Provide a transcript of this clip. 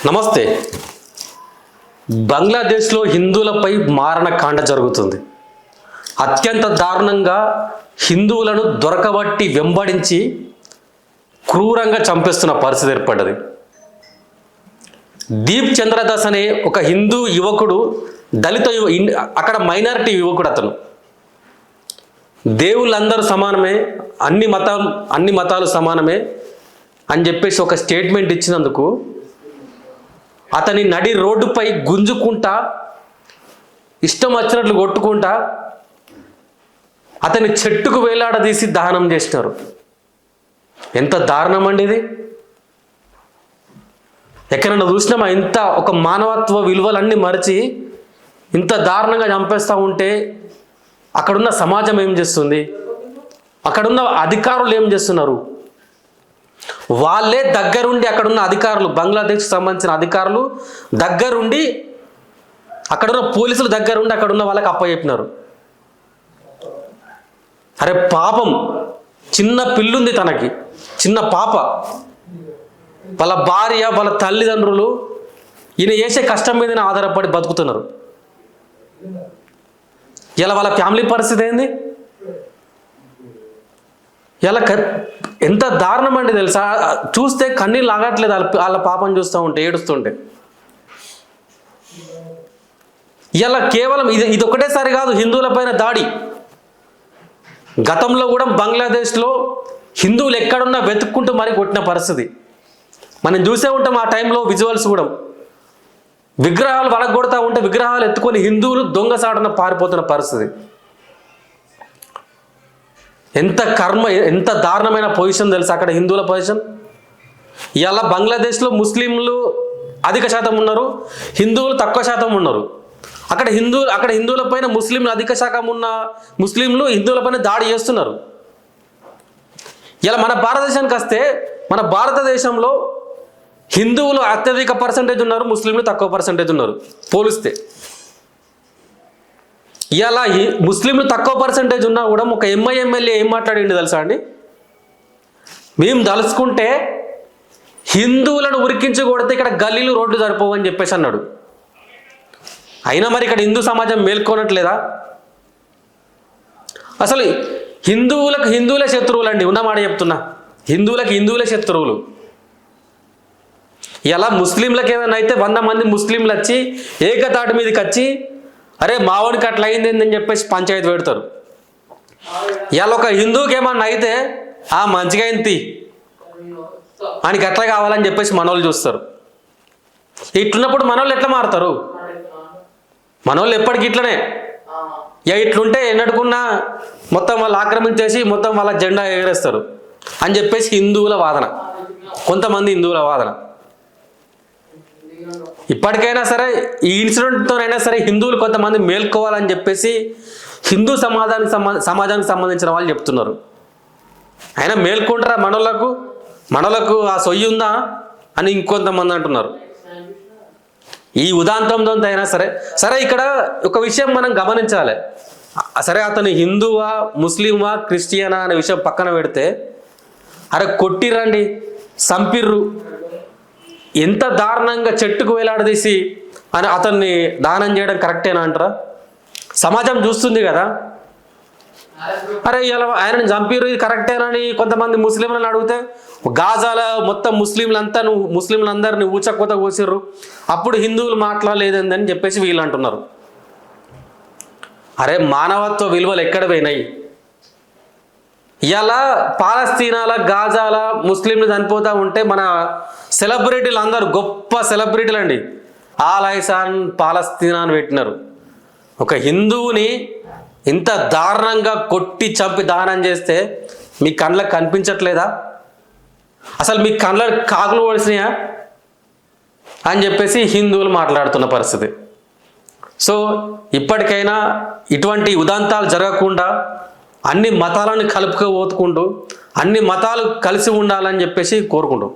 నమస్తే. బంగ్లాదేశ్లో హిందువులపై మారణకాండ జరుగుతుంది. అత్యంత దారుణంగా హిందువులను దొరకబట్టి వెంబడించి క్రూరంగా చంపేస్తున్న పరిస్థితి ఏర్పడ్డది. దీప్ చంద్రదాస్ అనే ఒక హిందూ యువకుడు, దళిత అక్కడ మైనారిటీ యువకుడు. అతను దేవుళ్ళందరూ సమానమే, అన్ని మతాలు సమానమే అని చెప్పేసి ఒక స్టేట్మెంట్ ఇచ్చినందుకు అతని నడి రోడ్డుపై గుంజుకుంటా, ఇష్టం వచ్చినట్లు కొట్టుకుంటా అతని చెట్టుకు వేలాడదీసి దహనం చేసినారు. ఎంత దారుణం అండి ఇది! ఎక్కడన్నా చూసినామా? ఇంత ఒక మానవత్వ విలువలన్నీ మరిచి ఇంత దారుణంగా చంపేస్తూ ఉంటే అక్కడున్న సమాజం ఏం చేస్తుంది? అక్కడున్న అధికారులు ఏం చేస్తున్నారు? వాళ్ళే దగ్గరుండి, అక్కడున్న అధికారులు, బంగ్లాదేశ్కి సంబంధించిన అధికారులు దగ్గరుండి, అక్కడున్న పోలీసులు దగ్గరుండి అక్కడున్న వాళ్ళకి అప్పచెప్పినారు. అరే పాపం, చిన్న పిల్లుంది, తనకి చిన్న పాప, వాళ్ళ భార్య, వాళ్ళ తల్లిదండ్రులు ఈయన చేసే కష్టం మీదనే ఆధారపడి బతుకుతున్నారు. ఇలా వాళ్ళ ఫ్యామిలీ పరిస్థితి ఏంది? ఇలా ఎంత దారుణం అండి తెలుసా? చూస్తే కన్నీళ్ళు ఆగట్లేదు వాళ్ళ పాపం చూస్తూ ఉంటే, ఏడుస్తుంటే. ఇలా కేవలం ఇది ఒకటేసారి కాదు హిందువులపైన దాడి. గతంలో కూడా బంగ్లాదేశ్లో హిందువులు ఎక్కడున్నా వెతుక్కుంటూ మరీ కొట్టిన పరిస్థితి మనం చూసే ఉంటాం. ఆ టైంలో విజువల్స్ కూడా విగ్రహాలు వలగొడతా ఉంటే విగ్రహాలు ఎత్తుకొని హిందువులు దొంగసాటున పారిపోతున్న పరిస్థితి. ఎంత దారుణమైన పొజిషన్ తెలుసు అక్కడ హిందువుల పొజిషన్. ఇవాళ బంగ్లాదేశ్లో ముస్లింలు అధిక శాతం ఉన్నారు, హిందువులు తక్కువ శాతం ఉన్నారు. అక్కడ హిందువుల పైన ముస్లింలు అధిక శాతం ఉన్న ముస్లింలు హిందువులపైన దాడి చేస్తున్నారు. ఇలా మన భారతదేశానికి వస్తే, మన భారతదేశంలో హిందువులు అత్యధిక పర్సంటేజ్ ఉన్నారు, ముస్లింలు తక్కువ పర్సంటేజ్ ఉన్నారు పోలిస్తే. ఇలా ముస్లింలు తక్కువ పర్సంటేజ్ ఉన్నా కూడా ఒక ఎమ్మెల్యే ఏం మాట్లాడింది తెలుసా అండి? మేము తలుచుకుంటే హిందువులను ఉరికించి కొడితే ఇక్కడ గల్లీలు రోడ్లు సరిపోవని చెప్పేసి అన్నాడు. అయినా మరి ఇక్కడ హిందూ సమాజం మేల్కొనట్లేదా? అసలు హిందువులే శత్రువులు అండి, ఉన్నమాట చెప్తున్నా. హిందువులే శత్రువులు. ఇలా ముస్లింలకు ఏమైనా అయితే 100 మంది ముస్లింలు వచ్చి ఏకతాటి మీదకి వచ్చి, అరే మావాడికి అట్లా అయింది అని చెప్పేసి పంచాయతీ పెడతారు. ఇవాళ ఒక హిందువుకి ఏమన్నా అయితే మంచిగా అయింది ఆయనకి ఎట్లా కావాలని చెప్పేసి మనోళ్ళు చూస్తారు. ఇట్లున్నప్పుడు మనోళ్ళు ఎట్లా మారుతారు? మనోళ్ళు ఎప్పటికి ఇట్లనే. ఇట్లుంటే ఎన్నడుకున్నా మొత్తం వాళ్ళు ఆక్రమించేసి మొత్తం వాళ్ళ జెండా ఎగరేస్తారు అని చెప్పేసి హిందువుల వాదన, కొంతమంది హిందువుల వాదన. ఇప్పటికైనా సరే ఈ ఇన్సిడెంట్తోనైనా సరే హిందువులు కొంతమంది మేల్కోవాలని చెప్పేసి హిందూ సమాజానికి సంబంధించిన వాళ్ళు చెప్తున్నారు. అయినా మేల్కుంటారా? మనోళ్ళకు ఆ సొయ్యి ఉందా అని ఇంకొంతమంది అంటున్నారు. ఈ ఉదాంతంతో అయినా సరే ఇక్కడ ఒక విషయం మనం గమనించాలి. సరే అతను హిందువా, ముస్లిమా, క్రిస్టియనా అనే విషయం పక్కన పెడితే, అరే కొట్టిరండి, సంపిర్రు, ఎంత దారుణంగా చెట్టుకు వేలాడదీసి అని అతన్ని దానం చేయడం కరెక్టేనా అంటారా? సమాజం చూస్తుంది కదా. అరే ఇలా ఆయనని చంపిర్రు, ఇది కరెక్టేనని కొంతమంది ముస్లింలను అడిగితే, గాజాల మొత్తం ముస్లింలందరినీ ఊచకోత కోసిర్రు, అప్పుడు హిందువులు మాట్లాడలేదని చెప్పేసి వీళ్ళు అంటున్నారు. అరే మానవత్వ విలువలు ఎక్కడ పోయినాయి? ఇలా పాలస్తీనాల, గాజాల ముస్లింలు చనిపోతూ ఉంటే మన సెలబ్రిటీలు అందరూ, గొప్ప సెలబ్రిటీలు అండి, ఆల్-హసన్ పాలస్తీనా అని పెట్టినారు. ఒక హిందువుని ఇంత దారుణంగా కొట్టి చంపి దహనం చేస్తే మీ కళ్ళకు కనిపించట్లేదా? అసలు మీ కళ్ళకు కాకులు పొడిసినాయా అని చెప్పేసి హిందువులు మాట్లాడుతున్న పరిస్థితి. సో ఇప్పటికైనా ఇటువంటి ఉదంతాలు జరగకుండా అన్ని మతాలను కలుపుకోబోతుకుంటూ అన్ని మతాలు కలిసి ఉండాలని చెప్పేసి కోరుకుంటాం.